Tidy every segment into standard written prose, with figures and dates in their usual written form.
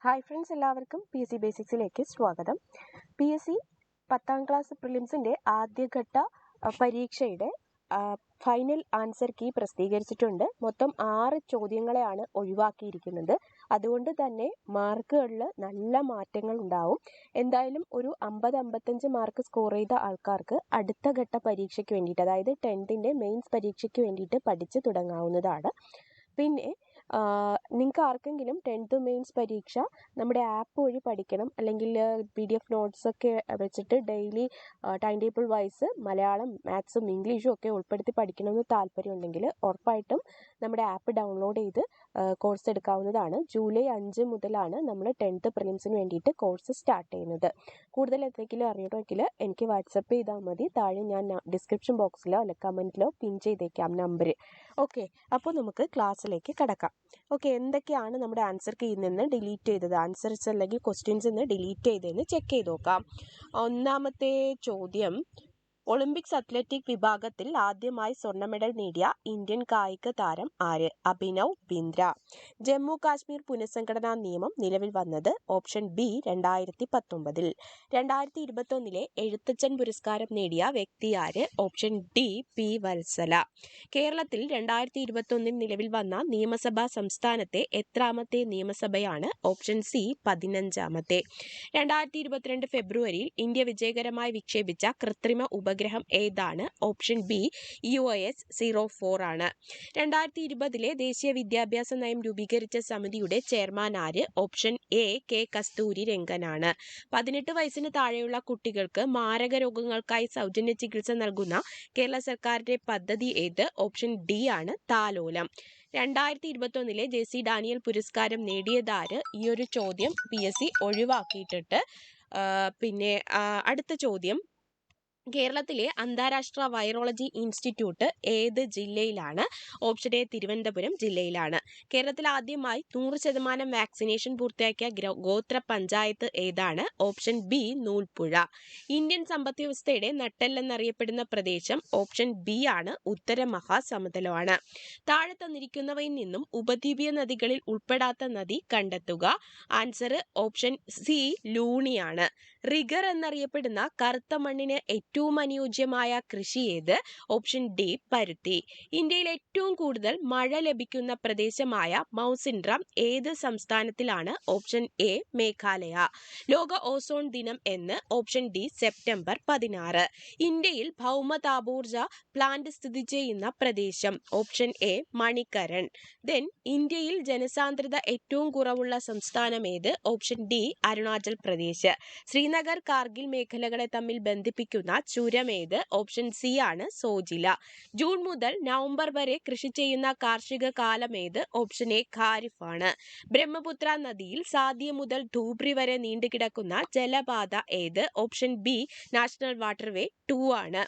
Hi friends, എല്ലാവർക്കും PSC ബേസിക്സിലേക്ക് സ്വാഗതം. PSC 10ാം class പ്രിലിംസിൻ്റെ ആദ്യഘട്ട പരീക്ഷയുടെ ഫൈനൽ ആൻസർ കീ പ്രസിദ്ധീകരിച്ചിട്ടുണ്ട്. മൊത്തം 6 ചോദ്യങ്ങളെയാണ് ഒഴിവാക്കിയിരിക്കുന്നത്. അതുകൊണ്ട് തന്നെ മാർക്കുകളിൽ നല്ല മാറ്റങ്ങൾ ഉണ്ടാവും. എന്തായാലും ഒരു 50-55 മാർക്ക് സ്കോർ ചെയ്ത ആൾക്കാർക്ക് അടുത്ത ഘട്ട പരീക്ഷയ്ക്ക് വേണ്ടിയിട്ട്, അതായത് 10th മെയിൻസ് പരീക്ഷയ്ക്ക് വേണ്ടിയിട്ട് പഠിച്ച് തുടങ്ങാവുന്നതാണ്. പിന്നെ നിങ്ങൾക്ക് ആർക്കെങ്കിലും 10th മെയിൻസ് പരീക്ഷ നമ്മുടെ ആപ്പ് വഴി പഠിക്കണം, അല്ലെങ്കിൽ PDF നോട്ട്സൊക്കെ വെച്ചിട്ട് daily time table wise Malayalam, മാത്സും ഇംഗ്ലീഷും ഒക്കെ ഉൾപ്പെടുത്തി പഠിക്കണമെന്ന് താല്പര്യമുണ്ടെങ്കിൽ ഉറപ്പായിട്ടും നമ്മുടെ ആപ്പ് ഡൗൺലോഡ് ചെയ്ത് കോഴ്സ് എടുക്കാവുന്നതാണ്. ജൂലൈ 5 മുതലാണ് നമ്മൾ 10th പ്രിലിംസിന് വേണ്ടിയിട്ട് കോഴ്സ് സ്റ്റാർട്ട് ചെയ്യുന്നത്. കൂടുതൽ എന്തെങ്കിലും അറിയണമെങ്കിൽ എനിക്ക് വാട്സപ്പ് ചെയ്താൽ മതി. താഴെ ഞാൻ ഡിസ്ക്രിപ്ഷൻ ബോക്സിലോ അല്ല കമൻറ്റിലോ പിൻ ചെയ്തേക്കാം നമ്പർ. ഓക്കെ, അപ്പോൾ നമുക്ക് ക്ലാസ്സിലേക്ക് കടക്കാം. ഓക്കെ, എന്തൊക്കെയാണ് നമ്മുടെ ആൻസർ കീയിൽ നിന്ന് ഡിലീറ്റ് ചെയ്തത്, ആൻസേഴ്സ് അല്ലെങ്കിൽ ക്വസ്റ്റ്യൻസ് നിന്ന് ഡിലീറ്റ് ചെയ്തതെന്ന് ചെക്ക് ചെയ്ത് നോക്കാം. ഒന്നാമത്തെ ചോദ്യം, ഒളിമ്പിക്സ് അത്ലറ്റിക് വിഭാഗത്തിൽ ആദ്യമായി സ്വർണ്ണ മെഡൽ നേടിയ ഇന്ത്യൻ കായിക താരം ആര്? അഭിനവ് ബിന്ദ്ര. ജമ്മു കാശ്മീർ പുനഃസംഘടനാ നിയമം നിലവിൽ വന്നത് ഓപ്ഷൻ ബി 2019. 2021 എഴുത്തച്ഛൻ പുരസ്കാരം നേടിയ വ്യക്തി ആര്? Option D P Valsala. കേരളത്തിൽ 2021 നിലവിൽ വന്ന നിയമസഭ സംസ്ഥാനത്തെ എത്രാമത്തെ നിയമസഭയാണ്? Option C 15ാമത്തെ. 2022 ഫെബ്രുവരിയിൽ ഇന്ത്യ വിജയകരമായി വിക്ഷേപിച്ച കൃത്രിമ ഉപഗ്രഹം ഏതാണ്? ഓപ്ഷൻ ബി UAS 04 ആണ്. 2020 ദേശീയ വിദ്യാഭ്യാസ നയം രൂപീകരിച്ച സമിതിയുടെ ചെയർമാൻ ആര്? ഓപ്ഷൻ എ കെ കസ്തൂരി രംഗനാണ്. 18 വയസ്സിന് താഴെയുള്ള കുട്ടികൾക്ക് മാരക രോഗങ്ങൾക്കായി സൗജന്യ ചികിത്സ നൽകുന്ന കേരള സർക്കാരിന്റെ പദ്ധതി ഏത്? ഓപ്ഷൻ ഡി ആണ് താലോലം. 2021 JC ഡാനിയൽ പുരസ്കാരം നേടിയതാര്? ഈ ഒരു ചോദ്യം PSC ഒഴിവാക്കിയിട്ടുണ്ട്. പിന്നെ അടുത്ത ചോദ്യം, കേരളത്തിലെ അന്താരാഷ്ട്ര വൈറോളജി ഇൻസ്റ്റിറ്റ്യൂട്ട് ഏത് ജില്ലയിലാണ്? ഓപ്ഷൻ എ തിരുവനന്തപുരം ജില്ലയിലാണ്. കേരളത്തിൽ ആദ്യമായി 100% വാക്സിനേഷൻ പൂർത്തിയാക്കിയ ഗോത്ര പഞ്ചായത്ത് ഏതാണ്? Option B Noolpuzha. ഇന്ത്യൻ സമ്പദ് വ്യവസ്ഥയുടെ നട്ടെല്ലെന്നറിയപ്പെടുന്ന പ്രദേശം? ഓപ്ഷൻ ബി ആണ് ഉത്തര മഹാസമുദ്രമാണ്. താഴെ തന്നിരിക്കുന്നവയിൽ നിന്നും ഉപദ്വീപീയ നദികളിൽ ഉൾപ്പെടാത്ത നദി കണ്ടെത്തുക. ആൻസർ ഓപ്ഷൻ സി ലൂണിയാണ്. റിഗർ എന്നറിയപ്പെടുന്ന കറുത്ത മണ്ണിന് ഏറ്റവും അനുയോജ്യമായ കൃഷി ഏത്? ഓപ്ഷൻ ഡി പരുത്തി. ഇന്ത്യയിൽ ഏറ്റവും കൂടുതൽ മഴ ലഭിക്കുന്ന പ്രദേശമായ മൗസിൻഡ്രം ഏത് സംസ്ഥാനത്തിലാണ്? Option A Meghalaya. ലോക ഓസോൺ ദിനം എന്ന്? Option D September 16. ഇന്ത്യയിൽ ഭൗമതാപോർജ പ്ലാന്റ് സ്ഥിതി ചെയ്യുന്ന പ്രദേശം? Option A Manikaran. ഇന്ത്യയിൽ ജനസാന്ദ്രത ഏറ്റവും കുറവുള്ള സംസ്ഥാനം ഏത്? Option D Arunachal Pradesh. ശ്രീനഗർ കാർഗിൽ മേഖലകളെ തമ്മിൽ ബന്ധിപ്പിക്കുന്ന ചുരം ഏത്? ഓപ്ഷൻ സി ആണ് സോജില. ജൂൺ മുതൽ നവംബർ വരെ കൃഷി ചെയ്യുന്ന കാർഷിക കാലം ഏത്? ഓപ്ഷൻ എ ഖാരിഫ് ആണ്. ബ്രഹ്മപുത്ര നദിയിൽ സാദിയ മുതൽ ധൂബ്രി വരെ നീണ്ടുകിടക്കുന്ന ജലപാത ഏത്? ഓപ്ഷൻ ബി നാഷണൽ വാട്ടർവേ 2 ആണ്.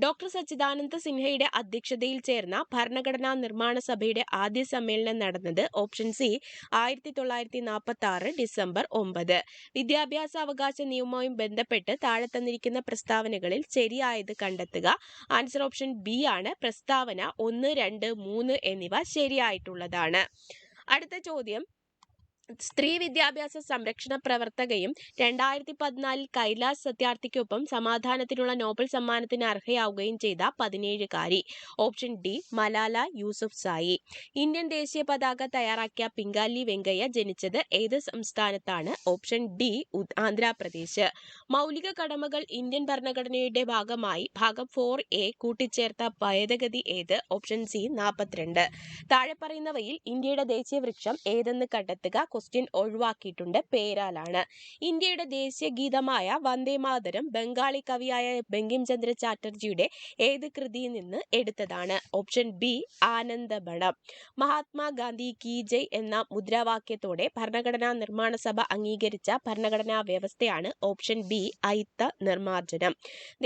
ഡോക്ടർ സച്ചിദാനന്ദ സിൻഹയുടെ അധ്യക്ഷതയിൽ ചേർന്ന ഭരണഘടനാ നിർമ്മാണ സഭയുടെ ആദ്യ സമ്മേളനം നടന്നത്? Option C 1946 December 9. വിദ്യാഭ്യാസ അവകാശ നിയമവുമായി ബന്ധപ്പെട്ട് താഴെ തന്നിരിക്കുന്ന പ്രസ്താവനകളിൽ ശരിയായത് കണ്ടെത്തുക. ആൻസർ ഓപ്ഷൻ ബി ആണ്. പ്രസ്താവന 1, 2, 3 എന്നിവ ശരിയായിട്ടുള്ളതാണ്. അടുത്ത ചോദ്യം, സ്ത്രീ വിദ്യാഭ്യാസ സംരക്ഷണ പ്രവർത്തകയും 2014 കൈലാസ് സത്യാർത്ഥിക്കൊപ്പം സമാധാനത്തിനുള്ള നോബൽ സമ്മാനത്തിന് അർഹയാവുകയും ചെയ്ത 17കാരി? Option D Malala Yousafzai. Indian ദേശീയ പതാക തയ്യാറാക്കിയ പിംഗാലി വെങ്കയ്യ ജനിച്ചത് ഏത് സംസ്ഥാനത്താണ്? Option D Andhra Pradesh. മൗലിക കടമകൾ ഇന്ത്യൻ ഭരണഘടനയുടെ ഭാഗമായി ഭാഗം 4A കൂട്ടിച്ചേർത്ത ഭേദഗതി ഏത്? Option C 42. താഴെ പറയുന്നവയിൽ ഇന്ത്യയുടെ ദേശീയ വൃക്ഷം ഏതെന്ന് കണ്ടെത്തുക. ക്വസ്റ്റ്യൻ ഒഴിവാക്കിയിട്ടുണ്ട്, പേരാലാണ്. ഇന്ത്യയുടെ ദേശീയ ഗീതമായ വന്ദേ മാതരം ബംഗാളി കവിയായ ബങ്കിം ചന്ദ്ര ചാറ്റർജിയുടെ ഏത് കൃതിയിൽ നിന്ന് എടുത്തതാണ്? ഓപ്ഷൻ ബി ആനന്ദബണം. മഹാത്മാഗാന്ധി കി ജയ് എന്ന മുദ്രാവാക്യത്തോടെ ഭരണഘടനാ നിർമ്മാണ സഭ അംഗീകരിച്ച ഭരണഘടനാ വ്യവസ്ഥയാണ്? ഓപ്ഷൻ ബി അയിത്ത നിർമ്മാർജ്ജനം.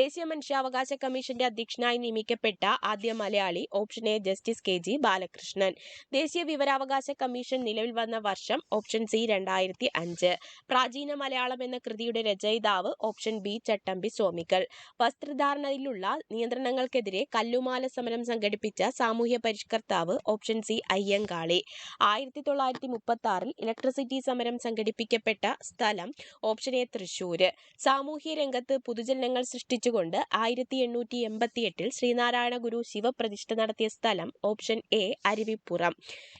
ദേശീയ മനുഷ്യാവകാശ കമ്മീഷന്റെ അധ്യക്ഷനായി നിയമിക്കപ്പെട്ട ആദ്യ Malayali? Option A justice KG Balakrishnan. ദേശീയ വിവരാവകാശ കമ്മീഷൻ നിലവിൽ വന്ന വർഷം? Option C 2005. പ്രാചീന മലയാളം എന്ന കൃതിയുടെ രചയിതാവ് ഓപ്ഷൻ ബി ചട്ടമ്പി സ്വാമികൾ. വസ്ത്രധാരണയിലുള്ള നിയന്ത്രണങ്ങൾക്കെതിരെ കല്ലുമാല സമരം സംഘടിപ്പിച്ച സാമൂഹ്യ പരിഷ്കർത്താവ് ഓപ്ഷൻ സി അയ്യങ്കാളി. 1936 ഇലക്ട്രിസിറ്റി സമരം സംഘടിപ്പിക്കപ്പെട്ട സ്ഥലം ഓപ്ഷൻ എ തൃശൂര്. സാമൂഹ്യ രംഗത്ത് പുതുചലനങ്ങൾ സൃഷ്ടിച്ചുകൊണ്ട് 1888 ശ്രീനാരായണ ഗുരു ശിവപ്രതിഷ്ഠ നടത്തിയ സ്ഥലം ഓപ്ഷൻ എ അരുവിപ്പുറം.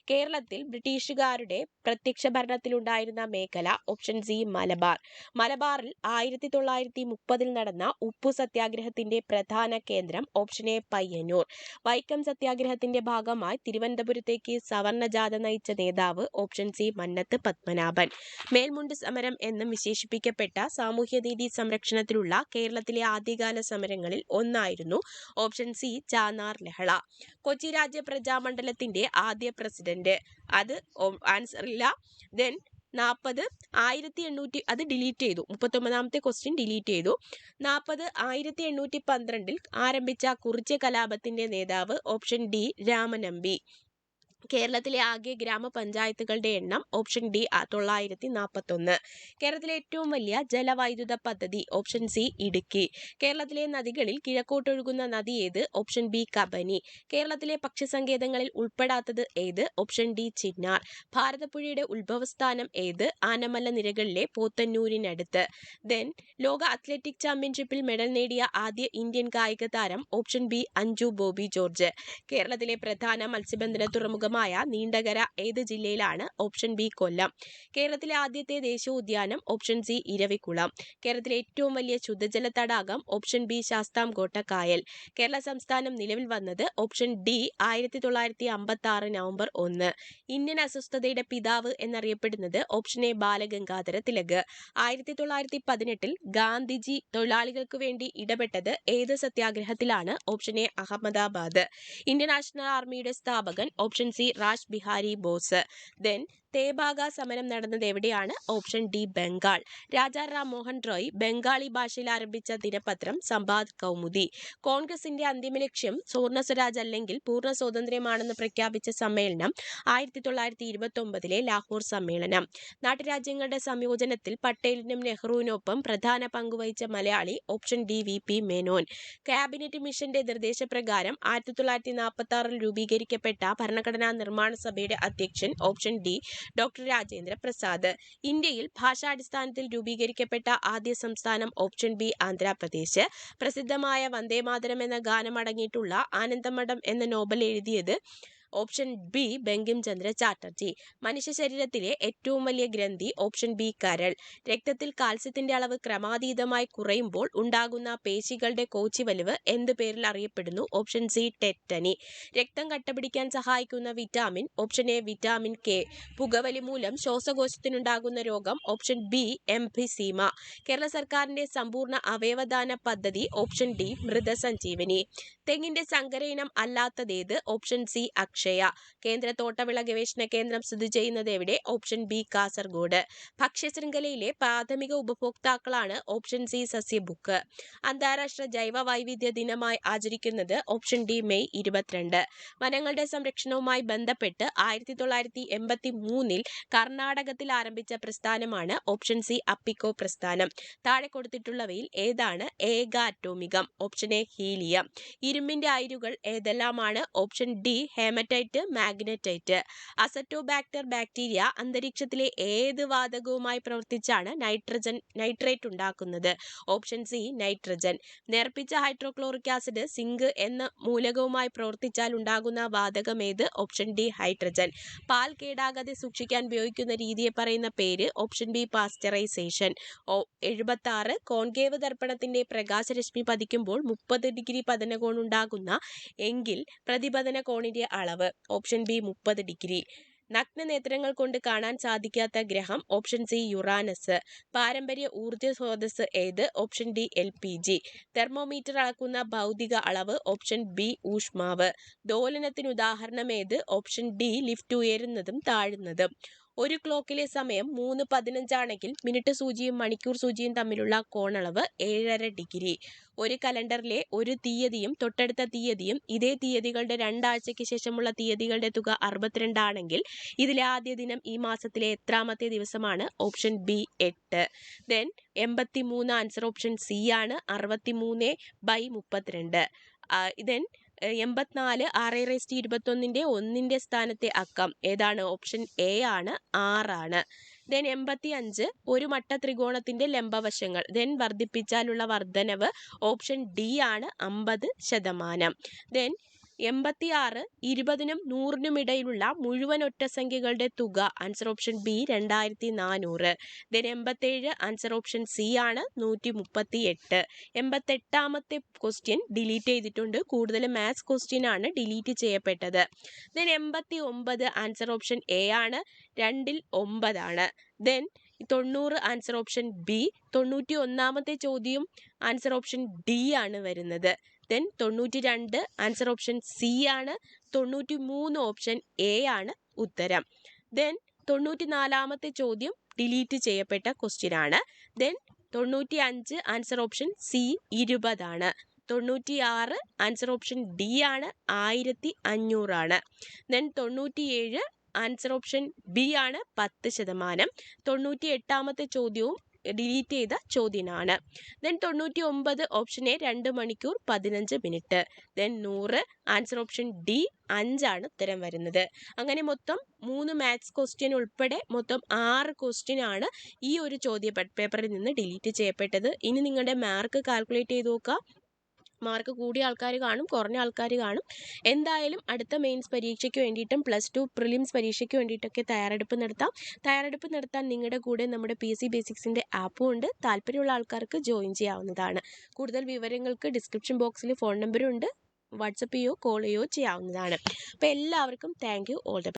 കേരളത്തിൽ ബ്രിട്ടീഷുകാരുടെ പ്രത്യക്ഷ ഭരണത്തിലുണ്ടായിരുന്ന മേഖല ഓപ്ഷൻ സി മലബാർ. മലബാറിൽ 1930 നടന്ന ഉപ്പു സത്യാഗ്രഹത്തിന്റെ പ്രധാന കേന്ദ്രം ഓപ്ഷൻ എ പയ്യന്നൂർ. വൈക്കം സത്യാഗ്രഹത്തിന്റെ ഭാഗമായി തിരുവനന്തപുരത്തേക്ക് സവർണ ജാഥ നയിച്ച നേതാവ് ഓപ്ഷൻ സി മന്നത്ത് പത്മനാഭൻ. മേൽമുണ്ട് സമരം എന്നും വിശേഷിപ്പിക്കപ്പെട്ട സാമൂഹ്യനീതി സംരക്ഷണത്തിലുള്ള കേരളത്തിലെ ആദ്യകാല സമരങ്ങളിൽ ഒന്നായിരുന്നു ഓപ്ഷൻ സി ചാന്നാർ ലഹള. കൊച്ചി രാജ്യ പ്രജാമണ്ഡലത്തിന്റെ ആദ്യ പ്രസിഡന്റ്, അത് ആൻസർ ഇല്ല. ദെൻ 1800 അത് ഡിലീറ്റ് ചെയ്തു. 39ാമത്തെ ക്വസ്റ്റ്യൻ ഡിലീറ്റ് ചെയ്തു. 1812 ആരംഭിച്ച കുറിച്യ കലാപത്തിന്റെ നേതാവ് ഓപ്ഷൻ ഡി രാമനമ്പി. കേരളത്തിലെ ആകെ ഗ്രാമപഞ്ചായത്തുകളുടെ എണ്ണം ഓപ്ഷൻ ഡി 941. കേരളത്തിലെ ഏറ്റവും വലിയ ജലവൈദ്യുത പദ്ധതി ഓപ്ഷൻ സി ഇടുക്കി. കേരളത്തിലെ നദികളിൽ കിഴക്കോട്ടൊഴുകുന്ന നദി ഏത്? Option B Kabani. കേരളത്തിലെ പക്ഷിസങ്കേതങ്ങളിൽ ഉൾപ്പെടാത്തത് ഏത്? Option D Chinnar. ഭാരതപ്പുഴയുടെ ഉത്ഭവസ്ഥാനം ഏത്? ആനമല നിരകളിലെ പോത്തന്നൂരിനടുത്ത്. ദെൻ ലോക അത്ലറ്റിക് ചാമ്പ്യൻഷിപ്പിൽ മെഡൽ നേടിയ ആദ്യ ഇന്ത്യൻ കായിക താരം ഓപ്ഷൻ ബി അഞ്ജു ബോബി ജോർജ്. കേരളത്തിലെ പ്രധാന മത്സ്യബന്ധന തുറമുഖമായ നീണ്ടകര ഏത് ജില്ലയിലാണ്? Option B Kollam. കേരളത്തിലെ ആദ്യത്തെ ദേശീയോദ്യാനം ഓപ്ഷൻ സി ഇരവികുളം. കേരളത്തിലെ ഏറ്റവും വലിയ ശുദ്ധജല തടാകം ഓപ്ഷൻ ബി ശാസ്താംകോട്ട കായൽ. കേരള സംസ്ഥാനം നിലവിൽ വന്നത് ഓപ്ഷൻ ഡി 1956 നവംബർ 1. ഇന്ത്യൻ അസ്വസ്ഥതയുടെ പിതാവ് എന്നറിയപ്പെടുന്നത് ഓപ്ഷൻ എ ബാലഗംഗാധര തിലക്. 1918 ഗാന്ധിജി തൊഴിലാളികൾക്ക് വേണ്ടി ഇടപെട്ടത് ഏത് സത്യാഗ്രഹത്തിലാണ്? Option A Ahmedabad. Indian National ആർമിയുടെ സ്ഥാപകൻ option C Rash Behari Bose. Then Tebhaga സമരം നടന്നത് എവിടെയാണ്? Option D Bengal. രാജാ റാം മോഹൻ റോയ് ബംഗാളി ഭാഷയിൽ ആരംഭിച്ച ദിനപത്രം സമ്പാദ് കൗമുദി. കോൺഗ്രസിന്റെ അന്തിമ ലക്ഷ്യം പൂർണ്ണ സ്വരാജ് അല്ലെങ്കിൽ പൂർണ്ണ സ്വാതന്ത്ര്യമാണെന്ന് പ്രഖ്യാപിച്ച സമ്മേളനം 1929 ലാഹോർ സമ്മേളനം. നാട്ടുരാജ്യങ്ങളുടെ സംയോജനത്തിൽ പട്ടേലിനും നെഹ്റുവിനൊപ്പം പ്രധാന പങ്കുവഹിച്ച മലയാളി option D V P Menon. Cabinet മിഷന്റെ നിർദ്ദേശപ്രകാരം 1946 രൂപീകരിക്കപ്പെട്ട ഭരണഘടനാ നിർമ്മാണ സഭയുടെ അധ്യക്ഷൻ option D doctor Rajendra Prasad. ഇന്ത്യയിൽ ഭാഷാടിസ്ഥാനത്തിൽ രൂപീകരിക്കപ്പെട്ട ആദ്യ സംസ്ഥാനം ഓപ്ഷൻ ബി ആന്ധ്രാപ്രദേശ്. പ്രസിദ്ധമായ വന്ദേമാതരം എന്ന ഗാനം അടങ്ങിയിട്ടുള്ള ആനന്ദമഠം എന്ന നോവൽ എഴുതിയത് ഓപ്ഷൻ ബി ബങ്കിം ചന്ദ്ര ചാറ്റർജി. മനുഷ്യ ശരീരത്തിലെ ഏറ്റവും വലിയ ഗ്രന്ഥി ഓപ്ഷൻ ബി കരൾ. രക്തത്തിൽ കാൽസ്യത്തിന്റെ അളവ് ക്രമാതീതമായി കുറയുമ്പോൾ ഉണ്ടാകുന്ന പേശികളുടെ കോച്ചിവലിവ് എന്ത് പേരിൽ അറിയപ്പെടുന്നു? Option C tetany. രക്തം കട്ടപിടിക്കാൻ സഹായിക്കുന്ന vitamin option A vitamin K. പുകവലി മൂലം ശ്വാസകോശത്തിനുണ്ടാകുന്ന രോഗം ഓപ്ഷൻ ബി എംഫിസീമ. കേരള സർക്കാരിന്റെ സമ്പൂർണ്ണ അവയവദാന പദ്ധതി ഓപ്ഷൻ ഡി മൃതസഞ്ജീവനി. തെങ്ങിന്റെ സങ്കര ഇനം അല്ലാത്തതേത്? Option C Akshaya. കേന്ദ്ര തോട്ടവിള ഗവേഷണ കേന്ദ്രം സ്ഥിതി ചെയ്യുന്നത് എവിടെ? Option B Kasaragod. ഭക്ഷ്യശൃംഖലയിലെ പ്രാഥമിക ഉപഭോക്താക്കളാണ് ഓപ്ഷൻ സി സസ്യബുക്ക്. അന്താരാഷ്ട്ര ജൈവ വൈവിധ്യ ദിനമായി ആചരിക്കുന്നത് ഓപ്ഷൻ ഡി മെയ് 22. വനങ്ങളുടെ സംരക്ഷണവുമായി ബന്ധപ്പെട്ട് 1983 കർണാടകത്തിൽ ആരംഭിച്ച പ്രസ്ഥാനമാണ് ഓപ്ഷൻ സി അപ്പിക്കോ പ്രസ്ഥാനം. താഴെ കൊടുത്തിട്ടുള്ളവയിൽ ഏതാണ് ഏകാറ്റോമികം? Option A helium. ഇരുമ്പിന്റെ അയിരുകൾ ഏതെല്ലാമാണ്? Option D haematite, magnetite. Azotobacter bacteria അന്തരീക്ഷത്തിലെ ഏത് വാതകവുമായി പ്രവർത്തിച്ചാണ് നൈട്രേറ്റ് ഉണ്ടാക്കുന്നത്? Option C nitrogen. നേർപ്പിച്ച ഹൈഡ്രോക്ലോറിക് ആസിഡ് സിങ്ക് എന്ന മൂലകവുമായി പ്രവർത്തിച്ചാൽ ഉണ്ടാകുന്ന വാതകം ഏത്? Option D hydrogen. പാൽ കേടാകാതെ സൂക്ഷിക്കാൻ ഉപയോഗിക്കുന്ന രീതിയെ പറയുന്ന പേര്? Option B pasteurisation. 76 കോൺകേവ് ദർപ്പണത്തിന്റെ പ്രകാശരശ്മി പതിക്കുമ്പോൾ 30 ഡിഗ്രി പതനകോൺ ഉണ്ടാകുന്ന എങ്കിൽ പ്രതിപതന കോണിന്റെ അളവ്? Option B 30 degree. നഗ്നനേത്രങ്ങൾ കൊണ്ട് കാണാൻ സാധിക്കാത്ത ഗ്രഹം? Option C Uranus. പാരമ്പര്യ ഊർജ്ജ സ്രോതസ് ഏത്? Option D LPG. തെർമോമീറ്റർ അളക്കുന്ന ഭൗതിക അളവ്? ഓപ്ഷൻ ബി ഊഷ്മാവ്. ദോലനത്തിന് ഉദാഹരണം ഏത്? ഓപ്ഷൻ ഡി ലിഫ്റ്റ് ഉയരുന്നതും താഴുന്നതും. ഒരു ക്ലോക്കിലെ സമയം 3:15 മിനിറ്റ് സൂചിയും മണിക്കൂർ സൂചിയും തമ്മിലുള്ള കോണളവ് 7.5 ഡിഗ്രി. ഒരു കലണ്ടറിലെ ഒരു തീയതിയും തൊട്ടടുത്ത തീയതിയും ഇതേ തീയതികളുടെ 2 ആഴ്ചയ്ക്ക് ശേഷമുള്ള തീയതികളുടെ തുക 62 ആണെങ്കിൽ ഇതിലെ ആദ്യ ദിനം ഈ മാസത്തിലെ എത്രാമത്തെ ദിവസമാണ്? Option B 8. Then 83 answer option C ആണ്, 63/32. ദെൻ 84 6/21 1 സ്ഥാനത്തെ അക്കം ഏതാണ്? ഓപ്ഷൻ എ ആണ്, 6 ദെൻ 85 ഒരു മട്ട ത്രികോണത്തിന്റെ ലംബവശങ്ങൾ ദെൻ വർദ്ധിപ്പിച്ചാലുള്ള വർധനവ് ഓപ്ഷൻ ഡി ആണ്, 50%. ദെൻ 86 20നും 100നും ഇടയിലുള്ള മുഴുവൻ ഒറ്റസംഖ്യകളുടെ തുക answer option B 2400. Then 87 answer option C ആണ്, 138. 88ാമത്തെ ക്വസ്റ്റ്യൻ ഡിലീറ്റ് ചെയ്തിട്ടുണ്ട്, കൂടുതൽ മാത്സ് ക്വസ്റ്റ്യൻ ആണ് ഡിലീറ്റ് ചെയ്യപ്പെട്ടത്. ദെൻ 89 ആൻസർ ഓപ്ഷൻ എ ആണ്, 2ൽ 9. Then 90 answer option B. 91ാമത്തെ ചോദ്യം ആൻസർ ഓപ്ഷൻ ഡി ആണ് വരുന്നത്. ദെൻ 92 ആൻസർ ഓപ്ഷൻ സി ആണ്, 93 ഓപ്ഷൻ എ ആണ് ഉത്തരം. ദെൻ 94ാമത്തെ ചോദ്യം ഡിലീറ്റ് ചെയ്യപ്പെട്ട ക്വസ്റ്റ്യൻ ആണ്. Then 95 answer option C 20. 96 answer option D ആണ്, 1500. ദെൻ 97 ആൻസർ ഓപ്ഷൻ ബി ആണ്, 10%. 98ാമത്തെ ചോദ്യവും ഡിലീറ്റ് ചെയ്ത ചോദ്യമാണ്. ദെൻ 99 ഓപ്ഷൻ എ 2 മണിക്കൂർ 15 minute. Then 100 answer option D 5 ആണ് ഉത്തരം വരുന്നത്. അങ്ങനെ മൊത്തം 3 മാത്സ് ക്വസ്റ്റ്യൻ ഉൾപ്പെടെ മൊത്തം 6 ക്വസ്റ്റ്യൻ ആണ് ഈ ഒരു ചോദ്യ പേപ്പറിൽ നിന്ന് ഡിലീറ്റ് ചെയ്യപ്പെട്ടത്. ഇനി നിങ്ങളുടെ മാർക്ക് കാൽക്കുലേറ്റ് ചെയ്ത് നോക്കുക. മാർക്ക് കൂടിയ ആൾക്കാർ കാണും, കുറഞ്ഞ ആൾക്കാർ കാണും. എന്തായാലും അടുത്ത മെയിൻസ് പരീക്ഷയ്ക്ക് വേണ്ടിയിട്ടും +2 പ്രിലിംസ് പരീക്ഷയ്ക്ക് വേണ്ടിയിട്ടൊക്കെ തയ്യാറെടുപ്പ് നടത്താൻ നിങ്ങളുടെ കൂടെ നമ്മുടെ PSC ബേസിക്സിൻ്റെ ആപ്പും ഉണ്ട്. താല്പര്യമുള്ള ആൾക്കാർക്ക് ജോയിൻ ചെയ്യാവുന്നതാണ്. കൂടുതൽ വിവരങ്ങൾക്ക് ഡിസ്ക്രിപ്ഷൻ ബോക്സിൽ ഫോൺ നമ്പറും ഉണ്ട്, വാട്സപ്പ് ചെയ്യോ കോൾ ചെയ്യോ ചെയ്യാവുന്നതാണ്. അപ്പോൾ എല്ലാവർക്കും താങ്ക് യു. All the